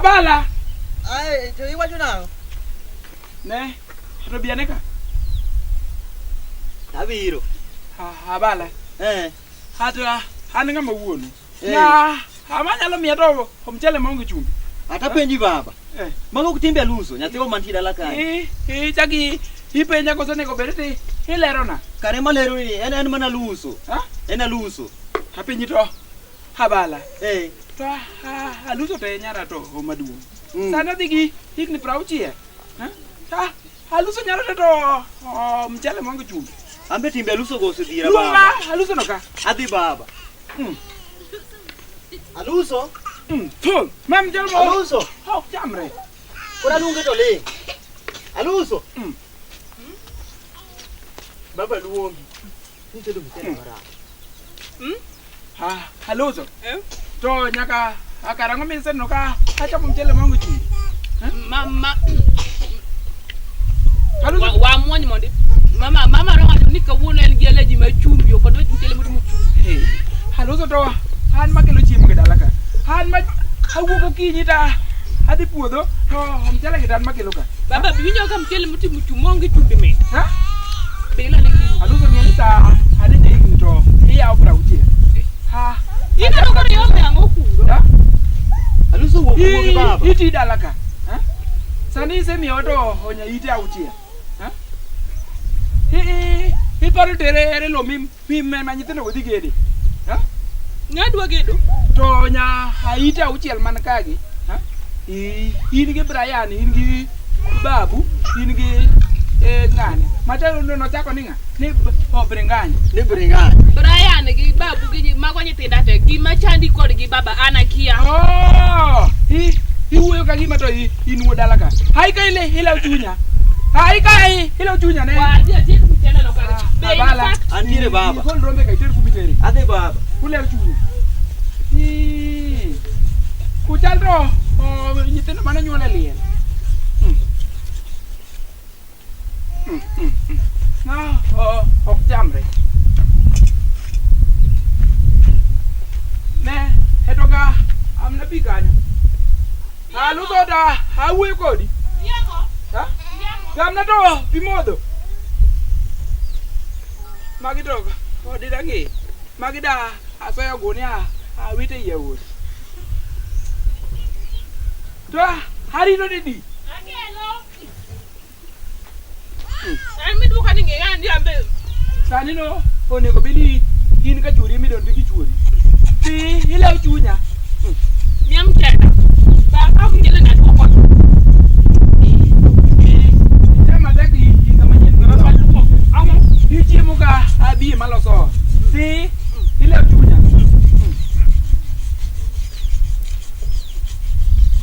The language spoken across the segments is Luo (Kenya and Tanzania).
Abala. Ai, to iwacho nang'o? Ne, to biane ka. Abiro. Abala. Hata an ng'ama wuonu. Na amanyalo miya to mchele maonge chumbi. Ata penji baba. Mago kutimbe aluso, nyathi o mantie dala kae. Chaki ipenja koso nego beriti ilerona. Kare malero ni en mana luso. En aluso. Apenji to Abala. To aluso te nyara to maduong'. Sana digi higni 60. Aluso nyara to mchele maonge chumbi. Ambe timbe aluso go osedhira baba. Aluso no ka. Adhi baba. Aluso? Thun, mam jalo mo. Aluso. Hok chamre. Ora lunge to le. Aluso. Baba luongi. Nitedo mtende mara. Aluso. To nyaka akarango mise no ka achamo mchele mangu chi. Mama. Aluso wa mwonyi monde. Mama ro ni ka wono en gele ji ma chumbi ko do mchele mudu chumbi. Aluso to han makelo chiemo ke dala ka. Han ma awuoko kinyi ta adhi puodho to mchele ke tan makelo ka. Baba biwinjo ka mchele mudu chumonge chumbi me. Bila ni kinyi. Aluso ni ta ade nyingi to iya opra uche. Ika no kore yome ango kuro. Aluso wo ko baba. Iti dala ka. Sani se mi oto onya ite auche. Iparo tere lo mi manyitendo godhi gede. Ngadwa gedo To nya aita uchiel man kagi. In gi Brian, in gi Babu, in gi ngani. Matelo no chako ninga. Ni Bringanya. Ni Bringanya. Brian gi Babu gi mago nyithinda te gi machandi kod gi baba anakia. Iwuoyo ka gima to inuo dala ka. Hai ka ile chunya. Hai ka ile chunya ne. Wa je mchele no ka. Abala. Anire baba. Kol rombe ka iteru kubitere. Adhi baba. Kule chunya. Kuchalro nyithindo mana nyuol e liel. Ok chamre. Ne, hetoga amna pi kanyo. Aluso da awuoyo kodi. Gamna to pi modho. Magi to odi dangi. Magi da asoyo gunia awite yewuot. To harino didi. Akelo. Ami duka ni ngandi ambe. Sani no onego bini in ka churi mi don gi churi. Ti ile chunya. Miam tena. Ba ka mjele na ko. Tema deki inga manyen. Amo ichi muka abi maloso. Ti ile chunya.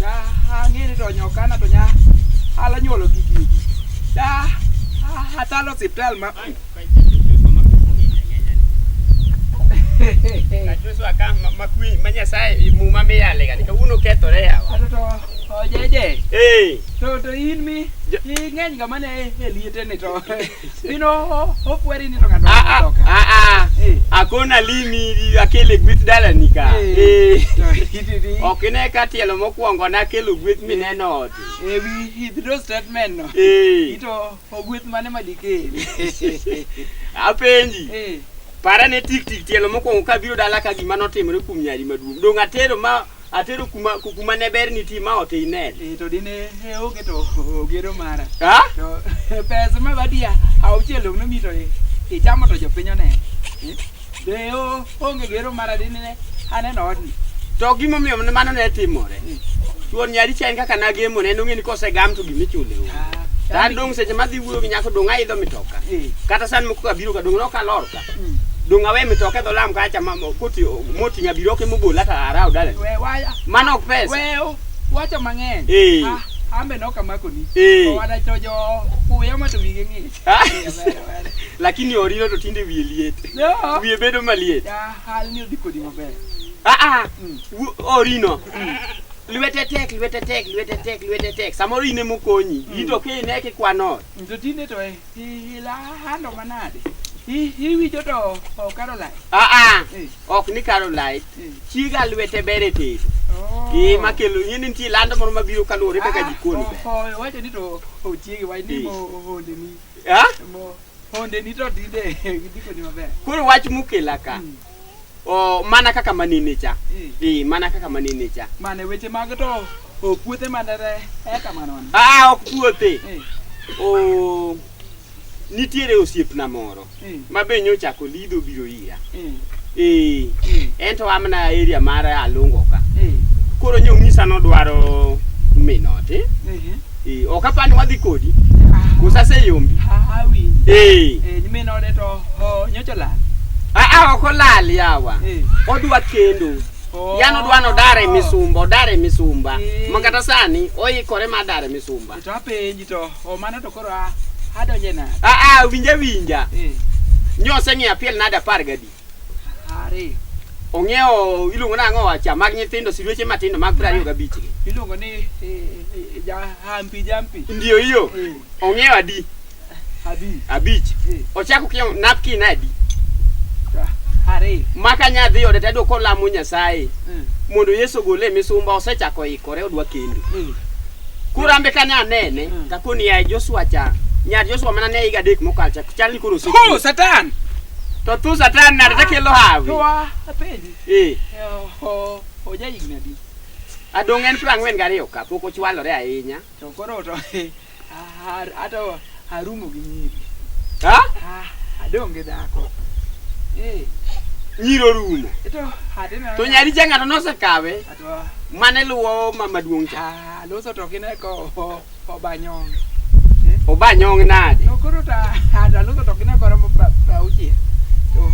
Da ngene to nyokana to nya ala nyolo gigi. Da hatalo hospital ma. Kajuso aka makui manya sai muma me yale gani ka uno keto re yawa. To jeje. To in mi ng'eny ga mane liete ne to. Bino okweri ni to ng'ato. Akona limi akele gwith dala nika. Okine ka tielo mokwongo na kelo gwith mineno ot. Wi hidro statement no. Ito ogwith mane madike. Apenji. Para ne tik tielo mokwongo ka biro dala ka gima notimore kum nyari maduong'. Dong atero kuma ne ber ni ti ma ote inel. To dine oge to ogero mara. To pesa ma badia auchielo no mito chamo to jopinyo ne. Deo onge gero mara dine aneno odni. To gimo miyo mano ne timore. Chuon nyari chen kaka na gemo ne nong'e ni kose gam to gimichule. Dan dong seche madhi wuoyo gi nyako dong aidho mitoka. Kata san moko ka biro ka dong no ka lor ka. Dong awe mitoka dho lam kacha koti moti ngabiroke mobola ta arao dale. We waya. Mano ok pesa. We wacho mang'eny. Ambe no kamako ni. Wada chojo kuya ma to wige ng'ich. Lakini oriro to tinde wiye liet. Wiye bedo maliet. Hal ni odiko di maber. Orino. Lwete tek. Samoro ine mokonyi. Ito ke ne ke kwano. To tinde to ila hando manade. Iwicho to Caroline. Ok ni Caroline. Chiga lwete bere tedo. makelo ng'eni nitie lando moro mabiro kaluwore kaka jikoni wacho ni to ochiegi wai ni honde ni honde ni to dide gidiko ni maber koro wach mukela ka mana kaka manene cha mana kaka manene cha mane weche mag to puothe manere eka mano ok puothe nitiere osiepna moro mabe nyocha kolidho biro ira ento amna area mar alungo ka koro nyong'isa nodwaro minote ok apani wadhi kodi kusase yombi minode to nyocha lal ok olal yawa odwa kendo yan odwa nodare misumba makata sani oikore madare misumba to apenji to mano to koro adonje na winja nyose ng'e apiel nada 10 gadi are ong'eo iluongo nang'o wacha mag nyithindo silweche matindo mag 25 iluongo ni jampi ndio hiyo ong'eo adi abich ochako kiyo napkin adi are maka nyadhi ode tedo kolamo Nyasaye mondo Yesu gole misumba osechako ikore odwa kendo kurambe kanya anene kakoni ya Joshua cha nyar Joshua mana ne iga dek mokal cha chali koro satan to tu satan na takelo hawi to apendi oja ignadi adongen 42 ka pok ochwalore ahinya to koro to ato harumo gi nyiri adonge dhako nyiro rumo to nyari cha ng'ato nosekawe mane luwo maduong' cha loso to kine ko obanyong nade no koro ta loso to kine koro pautie to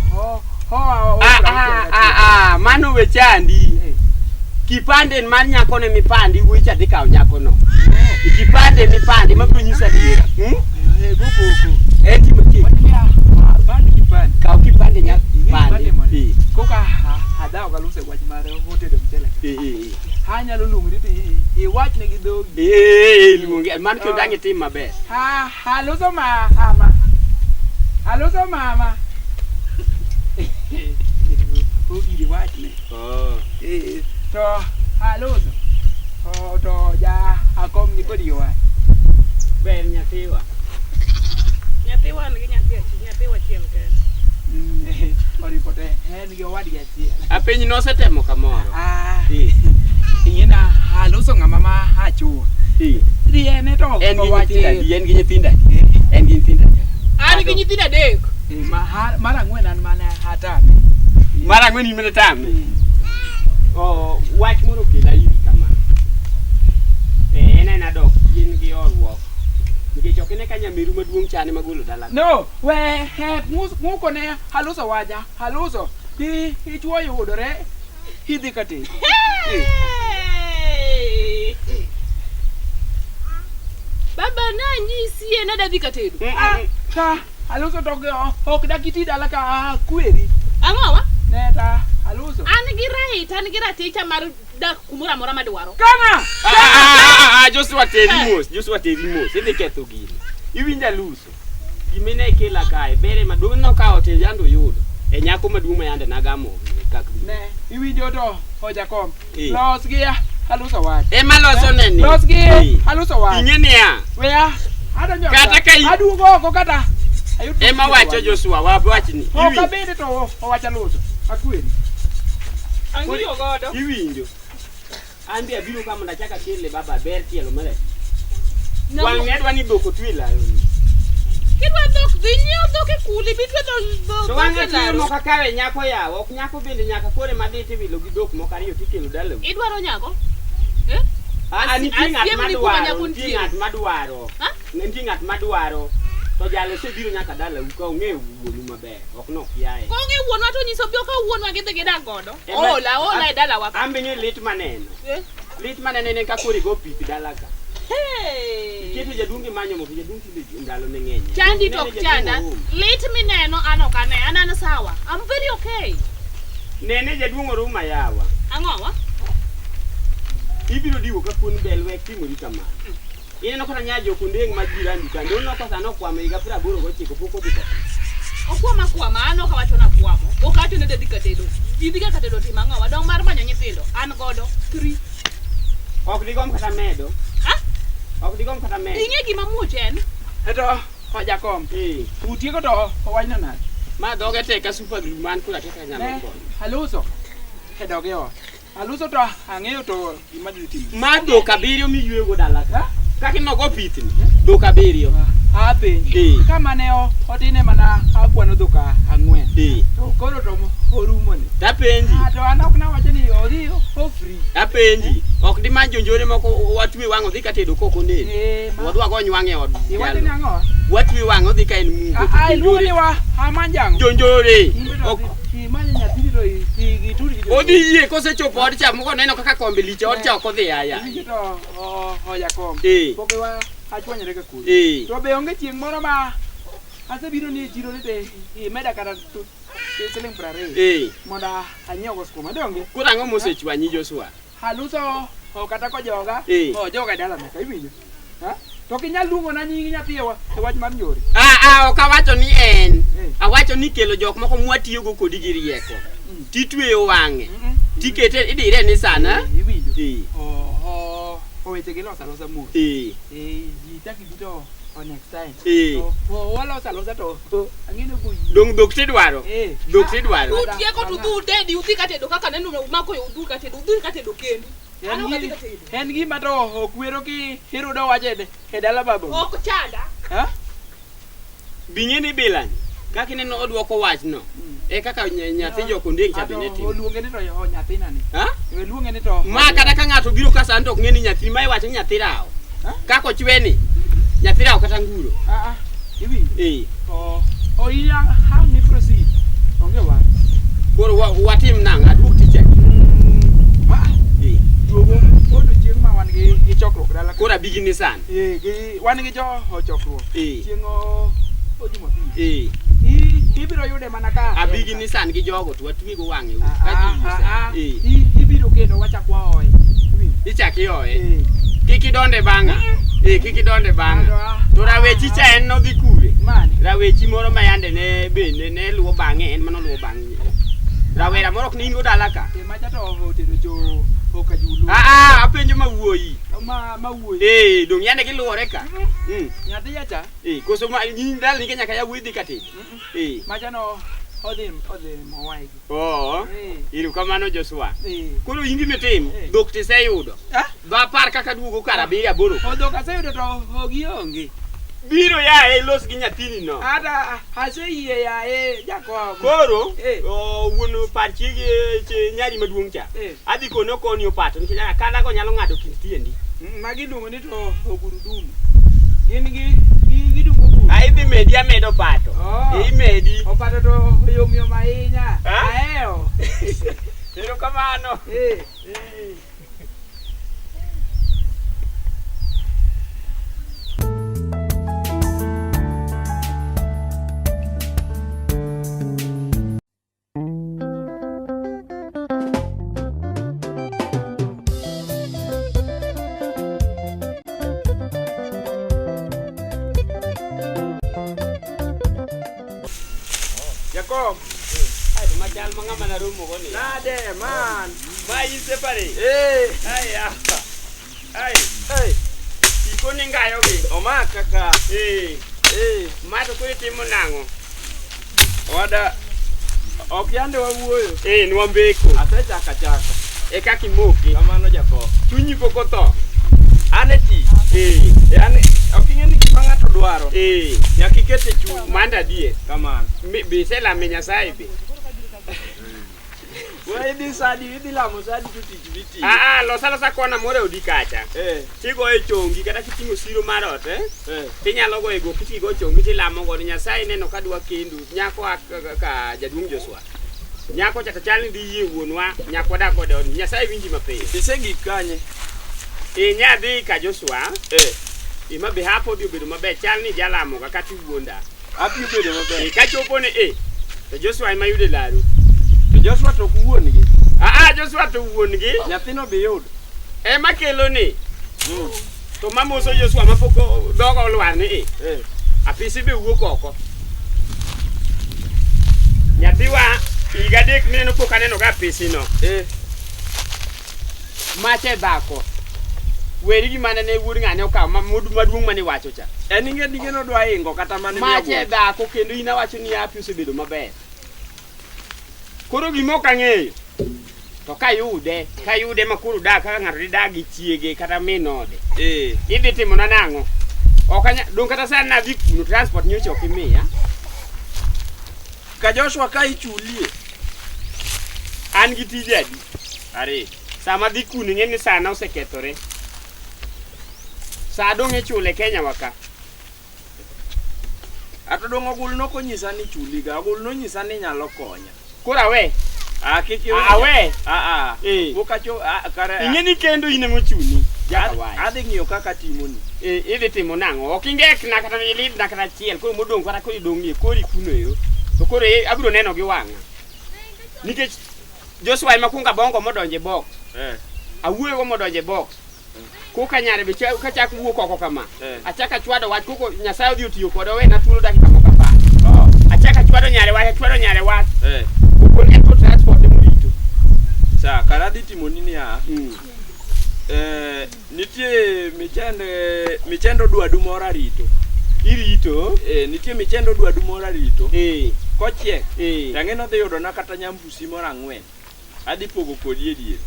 mano wechandi kipande man nyako ne mipandi wicha dhi kaw nyako no kipande mipandi mabiro nyisa diera enti mati bandi kipande kaw kipande nyako pande koka hadao galuse wach mare hote de mchele hanya lulungri ti wach ne gidogi luongi man ko dangi tim maber haloso mama ogi wach ne to haloso to ja akom ni kodi wach ber nyathiwa ngi nyathiwa chiel ken oripote en gi owadi achiel apeny nosetemo kamoro ing'ena haloso ng'ama ma hachuo riene to en gi nyithinda an gi nyithinda adek mar ang'wen an mana hatame mar ang'wen imene tame wach moro kela iri kama en adok yin gi orwok nikech ok ine ka nyamiru maduong' chane magolo dala no we muko ne haloso waja haloso ichwo yudore hidhi kate baba nanyisi en adadhi katedo ka haloso to ok dakiti dala ka kweri ang'owa neta haloso an gi raticha mar dak kumora mora madwaro kana Joshua terimos idhi ketho gini iwinja luso gimine kela kae bere maduong' no ka ote yando yudo e nyako maduong' mayande nagamo ne iwinjo to Jakom los gi haloso wach ema loso neni los gi haloso wach ing'enia weya adonjo kata kai adugo oko kata ema wacho Joshua wachni kabede to owacha loso akweri ang'iyo godo iwinjo an bi abiro kama ndachaka kele baba ber tielo mare wang nedwa ni doko twila kidwa dok dhi nyiew dok e kuli bitwe to wang tielo moka kawe nyako yawo ok nyako bende nyaka kore madhi tiwilo gi dok moka ariyo tikelo dalo idwaro nyako nitie ng'at madwaro to jalo sebiro nyaka dala uka ong'e wuonu maber ok nok yae ko ong'e wuonwa to nyiso bio ka wuonwa gidhi gidak godo ola e dala wa ambe ng'e lit maneno ne ka kore go pith dala ka iketo jaduongi manyo mo jaduongi le ndalo ne ng'eny chandi to chanda lit mineno an ok ane an sawa I'm very okay nene jaduong' oruma yawa ang'owa ibiro diwo ka kuon belwe timori kama ineno kata nyajo kundeng' majirani kando no kosa no kwame iga 89 poko dito Okwama ano kawacho na kwamo. Okacho ne dedika tedo. Jidika katedo timanga wadong mar manyo nyithindo. An godo 3. Ok digom kata medo. Ha? Ok digom kata medo. Ing'e gima muoch en? Eto Jakom. Utieko to owanyno nade? Ma doge te ka super glue man kula kaka nyalo kon. Aluso. Hedoge ot. Aluso to ang'eyo to gima dhi timo. Ma dhok abiriyo miyuego dala ka. Kaka inogo pithni. Dhok abiriyo. Penji. Kama ne otine mana akwano dhok 4. To koro to orumone. Tapenji. To an ok nawacho ni odhi for free. Tapenji. Ok di manjo njore moko watwe wang'o dhi katedo koko nene. Wadwa go nywang'e od. Iwacho ni ang'o? Watwe wang'o dhi ka en mungo. Iluongo ni wa amanjango. Jonjore. Imanya nyathini to ituri gi. Odhi yie kosechopo od cha moko neno kaka kombe liche od cha ok odhi aya. To Jakom. Pokewa achwanyre ka kuri. To be onge chieng' moro ma asebiro ni chiro ni te meda kata siling 20. Mondo anyiewo skuma donge. Kura ang'o mosechwanyi Joshua? Aluso kata ko joga. Joga dala na iwinjo. Ha? To kinyal luongo na nying nyathiwa e wach mar njore. Ok awacho ni en. Awacho ni kelo jok moko mwatiyo go kodi gi rieko. Titweyo wang'e. Tikete idire ni sana. Iwinjo. Oweche gi losa mos. Jitaki bito next time. Walosa to ang'ino buyi. Dong dhok tidwaro. Dhok tidwaro. Utieko to du dedi udhi katedo kaka neno mako yo udhi katedo kendi. En gima to okwero ki hirudo wache e dala babo. Ok chanda. Ha? Bing'eni bilani. Kaka ineno odwoko wachno. Kaka nyathi joko ndeng cha bende timo. Oluonge ni to nyathina ni. Ha? Oluonge ni to. Ma kata ka ng'ato biro ka san to ok ng'eni nyathi ma iwacho nyathi rao. Kako chweni. Nyathi rao kata nguro. Iwi. Iya how ni proceed. Onge wa. Koro watim nang adwok ticha. Duogo odo chieng' ma wan gi chokruok dala. Koro abigi ni san. Wan gi chokruok. Chieng' Jumapil. Ibiro yude mana ka. Abigi ni san gi jogo to watwigo wang'e. Ibiro kendo wachakwa oe. Ichaki oe. Kiki donde bang'a. Kiki donde bang'a. To rawechi cha en no dhi kure. Rawechi moro ma yande ne bende ne luwo bang'e en mano luwo bang'e. Rawera moro ok ni ingo dala ka. Macha to otero jo okajulu. Apenjo mawuoyi. Mawuoyi. Dong yande giluwore ka. Nyathi yacha. Koso ma nyinyi dala ni nyaka yawuoyi dhi katedo. Macha no odhi mowaigi. Iru kamano Joshua. Koro ingi mitim dhok tiseyudo. Dwa par kaka duogo kara 7-8. Dhok aseyudo to ogionge. Biro yae los gi nyathini no. Ada aseyie yae Jakom. Koro wuon parchi gi nyari maduong' cha. Adhi kono koni opato nikech kada go nyalo ng'ado kind tiendi. Magi luongo ni to ogurudumu. Gin gi dumu. Idhi medi amedo pato. Imedi. Opato to yom ahinya. Aeo. Ero kamano. Jakom. Ai machal mang'ama na romo goni. Nade man. Ma ise pare. Ai. Iko ni ngayo gi. Omaka ka. Ma to ko timo nang'o? Wada ok yande wawuoyo. Nwambeko. Asechaka. Kaka imoki. Kamano Jakom. Chunyi pok otho. Ane ti. Yani ok ing'eni gima ng'ato dwaro. Nyaka ikete chuny manda die. Kamano. Be selame Nyasaye be. Idhi lamo sadi to tich biti. Losa kona more odi kacha. Tigo e chongi kata kiting'o siro mar ot tinyalo go ego kitigo chongi tilamo go Nyasaye neno ka dwa kendu nyako ka jaduong' Joshua. Nyako cha chal ndi yie wuonwa nyako da kode od Nyasaye winji mapiyo. Isegik kanye. Nyadhi ka Joshua. Ima be hapo dio bedo maber chal ni jalamo ka kati wuonda. Abiro bedo maber. Ka chopo ne to Joshua ima yude laru. To Joshua to wuon gi. Joshua to wuon gi. Nyathino be yud. Ema kelo ni. To mamoso Joshua mapoko dogo olwar ni. Apisi be wuok oko. Nyathiwa higa dek mineno pok aneno ga pisino. Mache dhako. Weri gi mana ne wuod ng'ane okaw maduong' mane wacho cha. En ing'e no dwa ingo kata mane mache dhako kendo ina wacho ni api osebedo maber. Koro gimo kang'eyo. To kayude makuru dak kaka ng'ato didagi chiege kata minode. Idhi timo na nang'o? Okanya dong kata sana na vikuno transport nyocha okimiya. Ka Joshua ka ichulie. An gi tije adi? Are. Sama vikuno ng'eni sana osekethore. Sa dong e chule Kenya waka. Ato dong ogul no konyisa ni chuli ga, ogul no nyisa ni nyalo konya. Kura we. Kiki we. Wokacho kare. Ing'eni kendo ine mochuni. Adhi ng'iyo kaka timoni. Idhi timo nang'o? Ok ingek na kata ilid na kata chiel koro modong kata koro idong'ie kori kuno ero. To koro abiro neno gi wang'a. Nikech Joshua ema kunga bongo modonje box. Awuoyo modonje box. Koka nyare be ka chak wuok oko kama. Achaka chwado wach koko Nyasaye odhi otiyo kod we na thuolo dakika moko apar. Achaka chwado nyare wach. Koko en to transport murito. Sa kara dhi timoni ni nitie michendo dwadu mora rito. Irito? Nitie michendo dwadu mora rito. Kochiek. Tang'eno dhi yudo na kata nyambusi mora 4. Adhi pogo kodi e diere.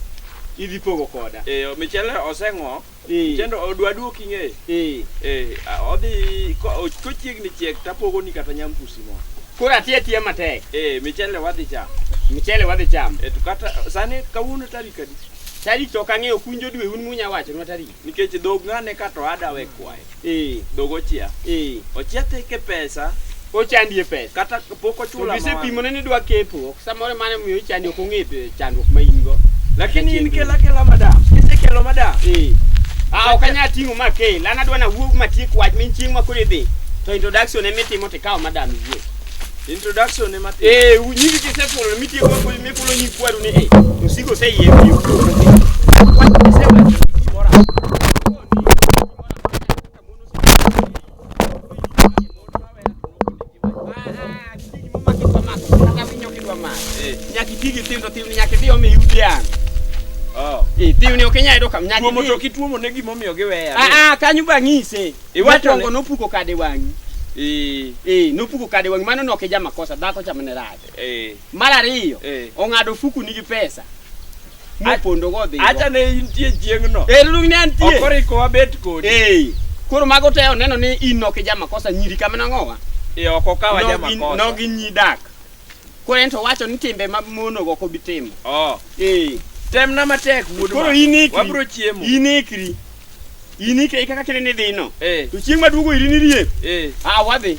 Idhi pogo koda. Michele oseng'o. Michendo odwadu oking'e. Odhi kochiegni chiek tapogo ni kata nyambusi moro. Koro atie matek. Michele wadhi cham. To kata sani kawuono tarik adi? Tarik to kang'eyo kunjo dwe un munya wacho no tarik. Nikech dhog ng'ane ka to adawe kwaye. Dhog ochia. Ochia teke pesa. Ochandie pesa. Kata pok ochula ma. Bise pimo ne dwa kepo. Samore mane miyo chandi ok ong'e chandruok ma in go. Lakini in kela madam. Kise kelo madam. Okanya ting'o makel. An adwa na wuog matiek wach min chieng' ma kore dhi. To introduction emitimo tikawo madam wuog. Introduction ematimo. Nyingi kisefulo mitieko ko mifulo nyikwaru ni osigo se yie biyo. Nyaki tigi tindo nyaki dio me yudian. Tiwni okenya edo kam nyaki. Tuomo to kituomo ne gimomiyo giweya. Kanyu bang'ise. Iwacho ngo nopuko kade wang'i. Nopuko kade wang'i mano no keja makosa dhako chamane rade. Mar ariyo, ong'ado fuku nigi pesa. Mopondo go dhi. Acha ne intie jieng'no. Lung ne antie. Okoriko wabet kodi. Koro mago te oneno ni in no keja makosa nyiri kama nang'owa. Oko kawa ja makosa. No gi nyidak. Koro ento wacho ni timbe mamono go ko bitimo. Tem na matek wuod. Koro inikri. Wabro chiemo. Inikri kaka kile ni dhino. To chieng' maduogo iri ni riep. Wadhi.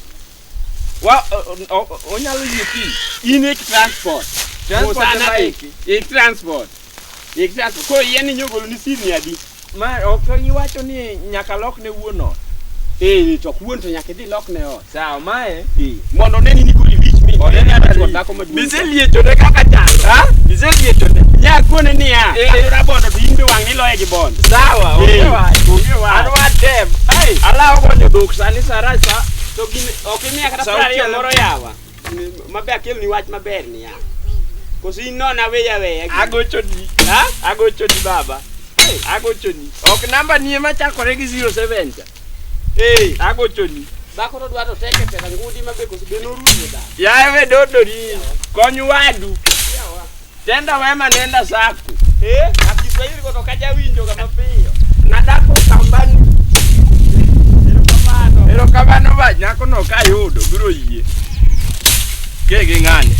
Onyalo yie pi. Inik transport. Transport. Koro yien ni nyogolo ni sirni adi. Ma ok iwacho ni nyaka lok ne wuono. To wuon to nyaka dhi lok ne ot. Sawa mae. Mondo neni ni kuli wich mi. Oneni adako dhako maduong'. Biseliecho ne kaka chal. Biseliecho ne. Ya kone ni ya. Ayura bondo to imbe wang' iloye gi bondo. Sawa. Onge wa. Anwa tem. Alawo gonyo dhok sani sarasa. To ok imiya kata 20 moro yawa. Mabe akel ni wach maber ni ya. Koso inona weya. Agochoni. Agochoni baba. Agochoni. Ok namba ni ema chakore gi 07 cha. Agochoni. Dhako to dwa to teke pesa ngudi mabe koso be norumo da. Yawe dodori. Konyu wadu. Tenda wema nenda saku. Akiswahili ko to kaja winjo kama piyo. Nadako kambani. Erokamano ba nyako no kayudo biro yie. Kege ng'ane.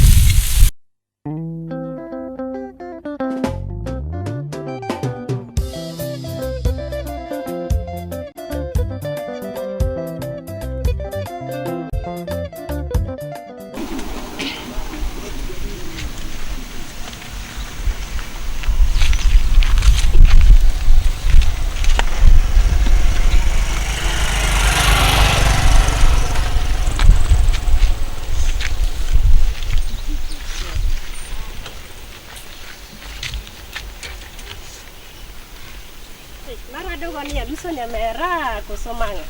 Mera kusomanga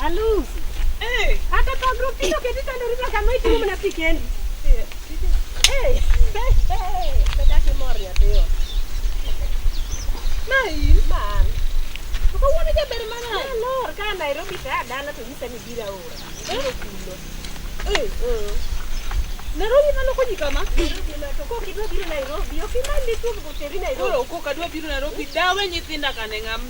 alusi hata kwa grupi to ketita ndo rima kama itu mna pikendi Pedake mor nyathio. Nai, Man. kok wona jaber mana? Lor ka Nairobi ta dala to nyisa ni bira ora. Ero kulo. Nairobi mano ko jikama? Nairobi na to ko kidwa biro Nairobi. Okimandi tu ko teri Nairobi. Koro ko kadwa biro Nairobi dawe nyithinda kane ngam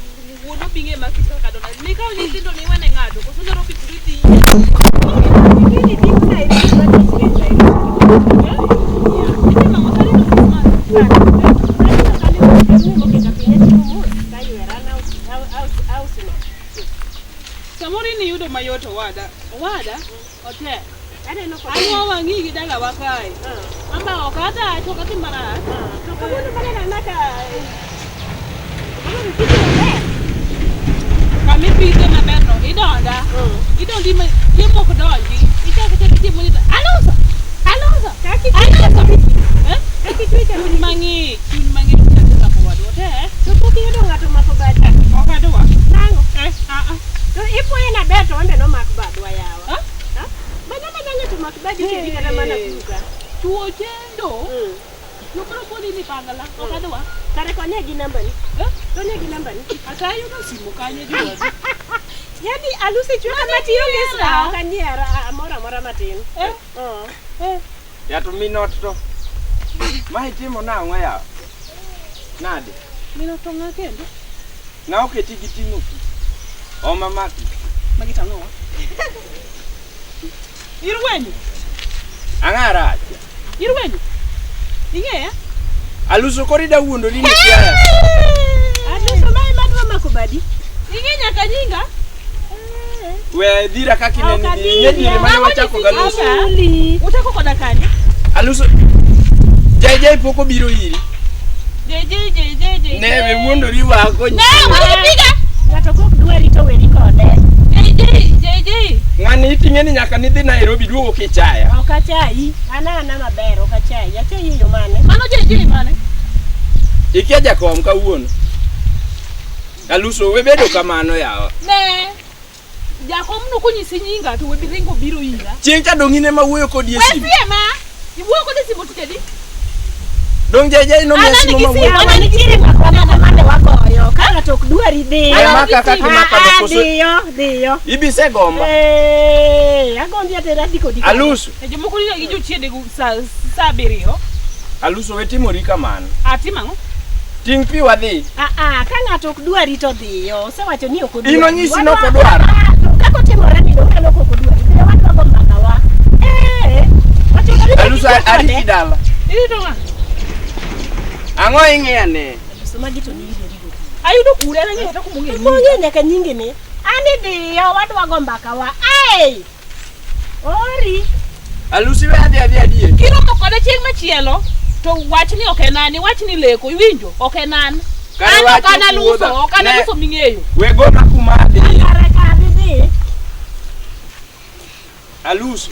wuono binge makita kadona. Ni ka nyithindo ni wane ngado ko Nairobi turiti. Ni biro Nairobi ma ni Nairobi. Samori ni yudo mayoto wada. Ote. Aneno ko. Ayo wangi gi dala wakai. Amba okata to kati mara. To ko wono kana naka. Wono kitu ne. Kami pite na berno idonda. Idondi ma yemo ko donji. Ita ka ti monita. Alonso. Kaki Kaki mangi ta ko wado te. to ko kido ngato mako bad. Okado wa. Nango. To ipo ina beto onde no mak badwa yawa. Mana ngato mak badi ke kana mana kuga. tuo chendo. Yo bro poni ni pangala. Okado wa. Kare konya gi namba ni. Konya gi namba ni. Atayo no simo kanye diwa. Yani aluse chwa kama tiyo ngesra kanyera amora matin. Ya to minot to. Mai timo na ang'o ya. Nade? Mino to ngakendo. Na oketi gi ting'o. O mamaki. Magita ng'o. Irwenyu. Ang'ara. Irwenyu. Ing'eya? Aluso korida wuondo ni siaya. Aluso mai madwa makubadi. Ing'enya kanyinga. We dhira kaki neni nyeni mane wachako galuso. Utako koda kani? Aluso. Jai poko biro iri. Jai. Neve wuondo ri wako. Ne, wanipiga. Ngato kok dwari to weri kode. Jai. Ng'ani iting'e ni nyaka nidhi Nairobi duogo kichaya. Okachai. Ana maber okachai. Achai yo mane? Mano jai mane? Ikia Jakom kawuono. Aluso we bedo kamano yawa. Ne. Jakom no kunyisi nyinga to we biringo biro ira. Chieng' cha dongine ma wuoyo kodi e simu. Wewe ma. Iwuoyo kodi simu tikedi? Dong jai no mia simu ma wuoyo. Ana nitiere makwana na mane wagoyo. Kana tok dwari dhi. Maka kaki maka koso. Diyo. Ibise gomba. Agondi atera diko. Aluso. Jomoko ni gijo chiede gu sa biriyo. Aluso we timori kamano. Atimango? Ting' pi wadhi. Ka ng'ato ok dwari to dhiyo. Osewacho ni ok odwari. Ino nyisi no kodwaro. Kako timore ni dong kalo ok odwari. Dhiyo wadwa go mbaka wa. Aluso ariti dala. Iri to nga? Ang'o ing'eyane? Soma gito ni rido. Ayudo kure na ng'eyo to kumonge. Kumonge nyaka nyingi ni. Ani dhiyo wadwa go mbaka wa. Ori. Alusi we adhi. Kiro to koda chieng' machielo. To wach ni okenani, wach ni leko, iwinjo? Okenan. Kana luso ming'eyo. We gona kuma adhi. Ka dhi. Aluso.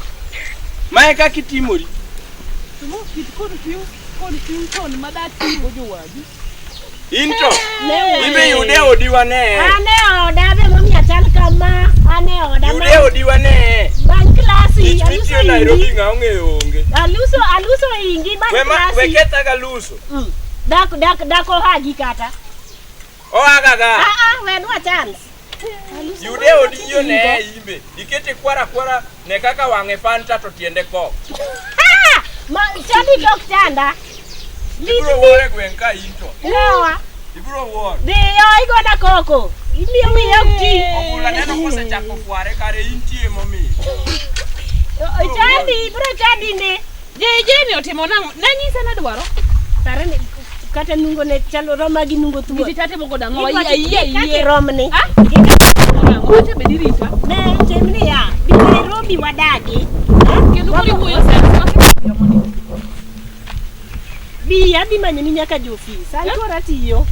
Mae kaki timori. Tumo kit kod piu ton madati go jowadi. Into. Ibe yude odiwa ne. Ane oda be momiya chal kama. Ane oda. Yude odiwa ne. Ban klasi. Aluso Nairobi ng'aonge onge. Aluso ingi ban klasi. We keta galuso. Dako hagi kata. O agaga. Wenwa chance. Yude odiyo ne ibe. Ikete kwara ne kaka wang'e fanta to tiende kok. Ma chadi dok chanda. Ibro wore gwen ka into. Lewa. Ibro wore. Dhiyo igona koko. Imiyo ti. Ogula neno kosechako kware kare intie momi. Chadi, bro chadi ne. Je ni otimo nango. Nanyisa na dwaro. Tarene kata nungo ne chalo roma gi nungo tuo. Giti tate moko dango Kati romni. Ote bedirita. Ne chemni ya. Bi Nairobi wadagi. Kendo kuri wuoyo sana. Bi abi manyeni nyaka jo office. Alkora tiyo.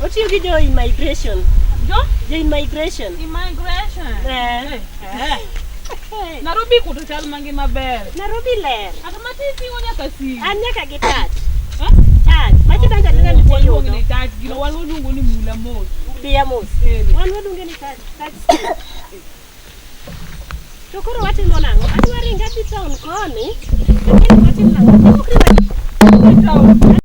Otiyo gi jo immigration. Jo immigration. Nairobi kuto chal mangi maber. Nairobi ler. Akamati tingo nyaka si. An nyaka gi touch. Touch. Machi danga tena ni Walo tiyo. ni touch. Gino walo nungo ni mula mos. Biya mos. Walo dunge ni touch. To koro watimo nang'o? Adwa ringa dhi town koni. Lakini watimo nang'o? Ok ni town.